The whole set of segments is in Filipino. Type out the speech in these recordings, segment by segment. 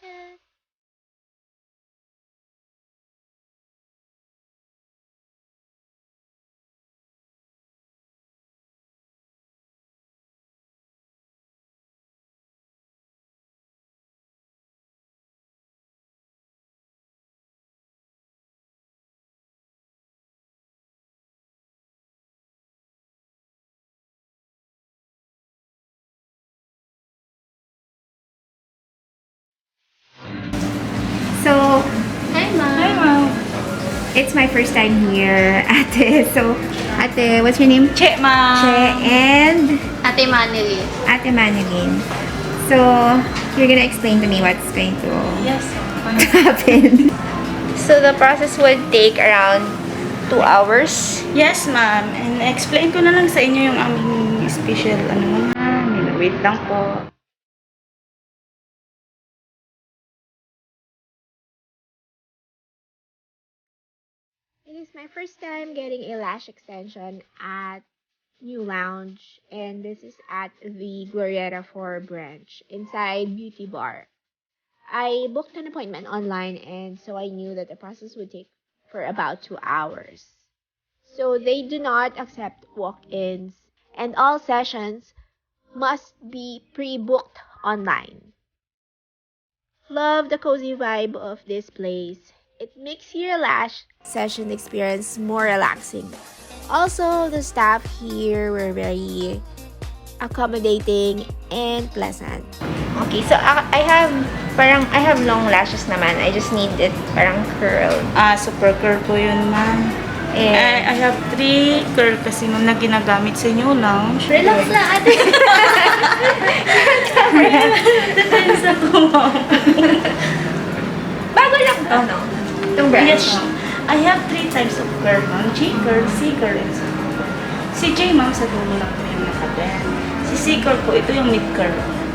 lashes. So, Hi, Mom. Hi, Ma'am. it's my first time here, Ate. So, Ate, what's your name? Che, Ma'am. Che and Ate Manili. Ate Manilin. So, you're gonna explain to me what's going to Yes. happen. So, the process would take around 2 hours. Yes, ma'am. And explain ko na lang sa inyo yung aming special, wait lang po. It is my first time getting a lash extension at New Lounge, and this is at the Glorietta 4 branch inside Beauty Bar. I booked an appointment online, and so I knew that the process would take for about 2 hours. So they do not accept walk-ins, and all sessions must be pre-booked online. Love the cozy vibe of this place. It makes your lash session experience more relaxing. Also, the staff here were very accommodating and pleasant. Okay, so I have long lashes naman. I just need it parang curled. Super curl po yun, ma'am. And I have 3 curl kasi ma'am na ginagamit sa inyo lounge. Relax lang, ate. Depends na po, ma'am. bago lang to, no? Itong branch. Yes, ma'am. I have 3 types of curl, ma'am. J curl, C curl, and super curl. Si J, ma'am, sa dulo lang po yung naka-bend. Si C curl po, ito yung mid curl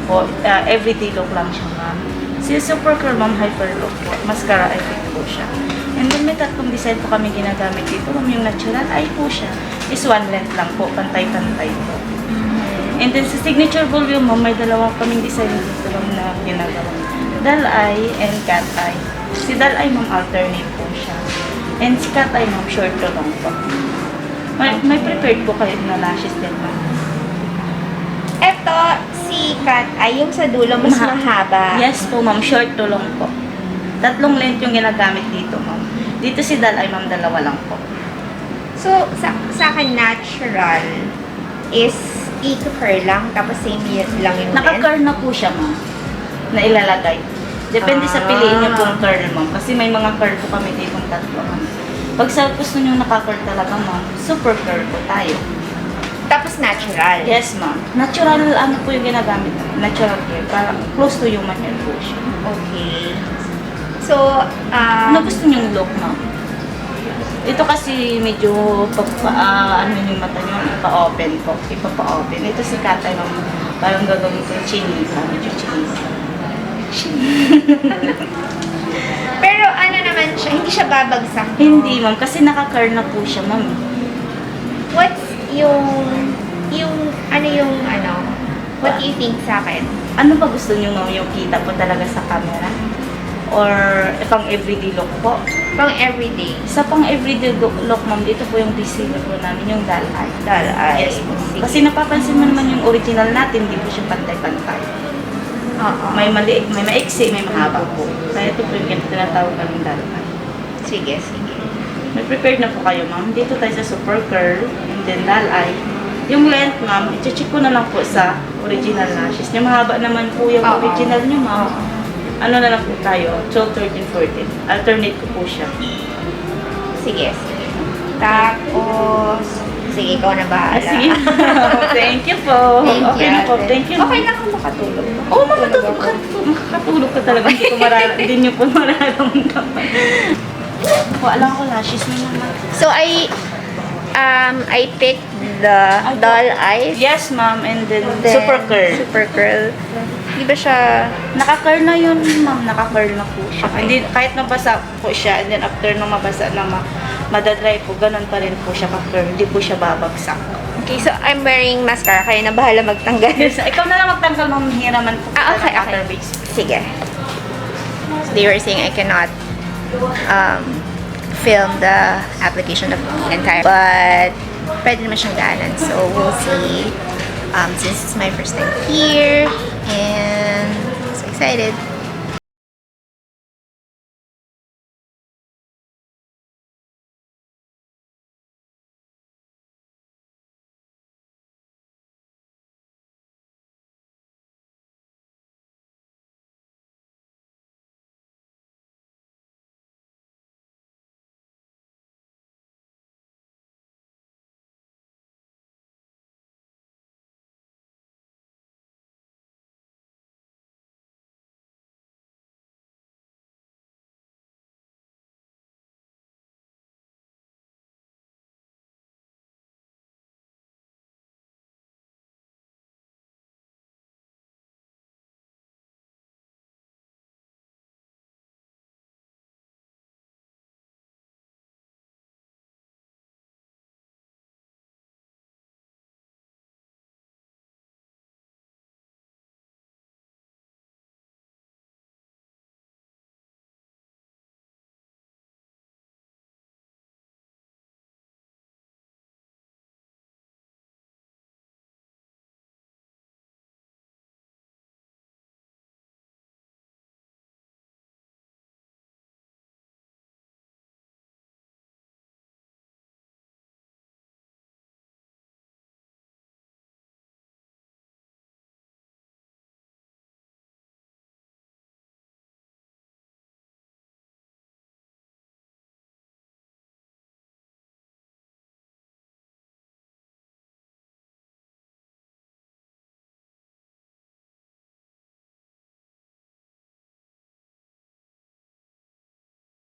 po. Everyday look lang siya, ma'am. Si super curl, ma'am, hyper look po. Mascara effect po siya. And then may tatlong design po kami ginagamit dito. Ma'am, yung natural eye po siya is one length lang po. Pantay-pantay po. And then sa signature volume, ma'am, may dalawang kaming design dito lang na ginagawa. Doll eye and cat eye. Si doll eye, ma'am, alternate po siya. And si cat eye, ma'am, short to lang po. May prepared po kayo na lashes din, ma'am. Eto, si cat ay yung sa dulo mas mahaba. Yes po, ma'am. Short to long po. Tatlong length yung ginagamit dito, ma'am. Dito si doll eye, ma'am, dalawa lang po. So, sa akin, natural is i-curl lang, tapos same lang yung length. Naka-curl na po siya, ma'am, na ilalagay. Depende sa piliin niyo pong curl, ma'am. Kasi may mga curl po kami ditong tatlo, ma'am. Pag sa gusto niyo naka-curl talaga, ma'am, super curl po tayo. Tapos natural. Yes, ma'am. Natural, ano po yung ginagamit? Natural hair. Parang close to human hair po siya. Okay. So, Ano gusto niyong look, ma'am? Ito kasi medyo ano yung mata niyo, ipa-open po. Ipa-open. Ito si Katay, ma'am. Parang gagawin ko yung chinita. Medyo chinita. pero ano naman siya, hindi siya babagsak. No? Hindi, ma'am. Kasi naka-curl na po siya, ma'am. What's what do you think sa akin? Ano ba gusto niyo, ma'am? Yung kita po talaga sa camera? Or pang everyday look po? Pang everyday. Sa pang everyday look, ma'am, dito po yung receiver po namin, yung doll eye. Doll eye. Yes po. Kasi napapansin mo naman yung original natin, hindi po siya pantay-pantay. Oo. May maliit, may maiksi, may mahaba po. Kaya ito po yung tinatawag kaming doll eye. Sige, sige. May prepared na po kayo, ma'am. Dito tayo sa super curl, and then doll eye. Yung length, ma'am, i-check ko na lang po sa original lashes. Yung mahaba naman po yung original niyo, ma'am. Ano na lang po tayo, 12, 13, 14. Alternate ko po siya. Sige, sige. Tapos, sige, ikaw na bahala. Sige. Thank you po. Thank Okay you, na po. ate. Thank you. Okay lang kung makatulog. Oo, makakatulog ka talaga. Hindi ko hindi niyo po mararamdaman. Wala ko lashes mo naman. So, I picked the doll eyes. Yes, ma'am. And then super curl. Super curl. Di ba siya... Naka-curl na yun, ma'am. Naka-curl na po siya. Okay. Hindi, kahit mabasa po siya, and then after nung mabasa na madadry po, ganun pa rin po siya ka-curl. Hindi po siya babagsak. Okay, so I'm wearing mascara. Kaya na bahala magtanggal. Yes, ikaw na lang magtanggal, ma'am. Hiraman po. Okay, okay. Water base. Sige. They were saying I cannot film the application of the entire, but pwede naman siyang daanan. So we'll see. Since it's my first time here, and so excited.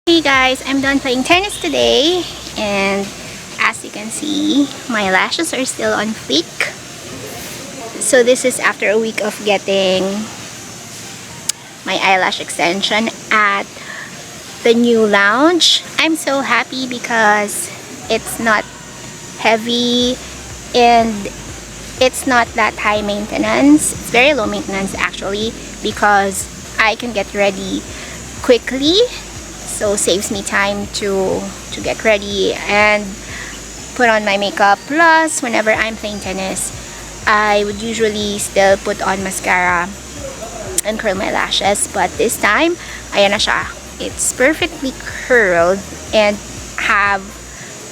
Hey guys, I'm done playing tennis today, and as you can see, my lashes are still on fleek. So this is after a week of getting my eyelash extension at the new Lounge. I'm so happy because it's not heavy and it's not that high maintenance. It's very low maintenance actually, because I can get ready quickly, so saves me time to get ready and put on my makeup. Plus, whenever I'm playing tennis, I would usually still put on mascara and curl my lashes, but this time, ayan na siya. It's perfectly curled and have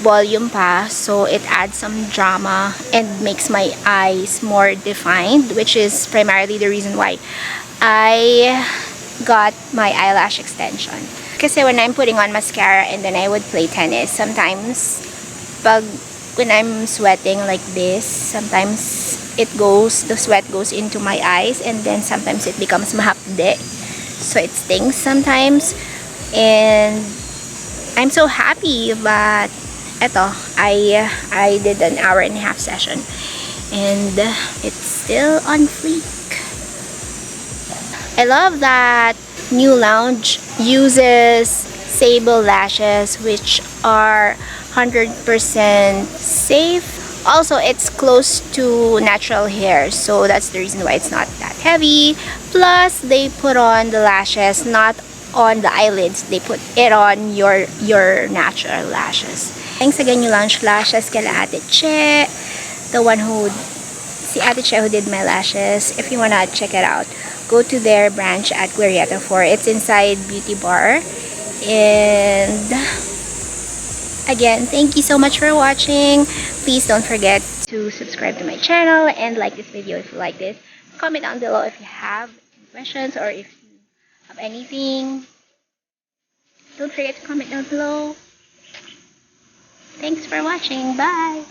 volume pa, so it adds some drama and makes my eyes more defined, which is primarily the reason why I got my eyelash extension. Kasi when I'm putting on mascara and then I would play tennis, sometimes when I'm sweating like this, sometimes the sweat goes into my eyes, and then sometimes it becomes mahapde, so it stings sometimes. And I'm so happy that eto, I did an hour-and-a-half session and it's still on fleek. I love that new Lounge uses sable lashes, which are 100% safe. Also, it's close to natural hair, so that's the reason why it's not that heavy. Plus, they put on the lashes not on the eyelids, they put it on your natural lashes. Thanks again, New Lounge Lashes, kala Ate Che, si Ate Che who did my lashes. If you wanna check it out, go to their branch at Glorietta 4. It's inside Beauty Bar. And again, thank you so much for watching. Please don't forget to subscribe to my channel and like this video if you like this. Comment down below if you have any questions or if you have anything. Don't forget to comment down below. Thanks for watching. Bye!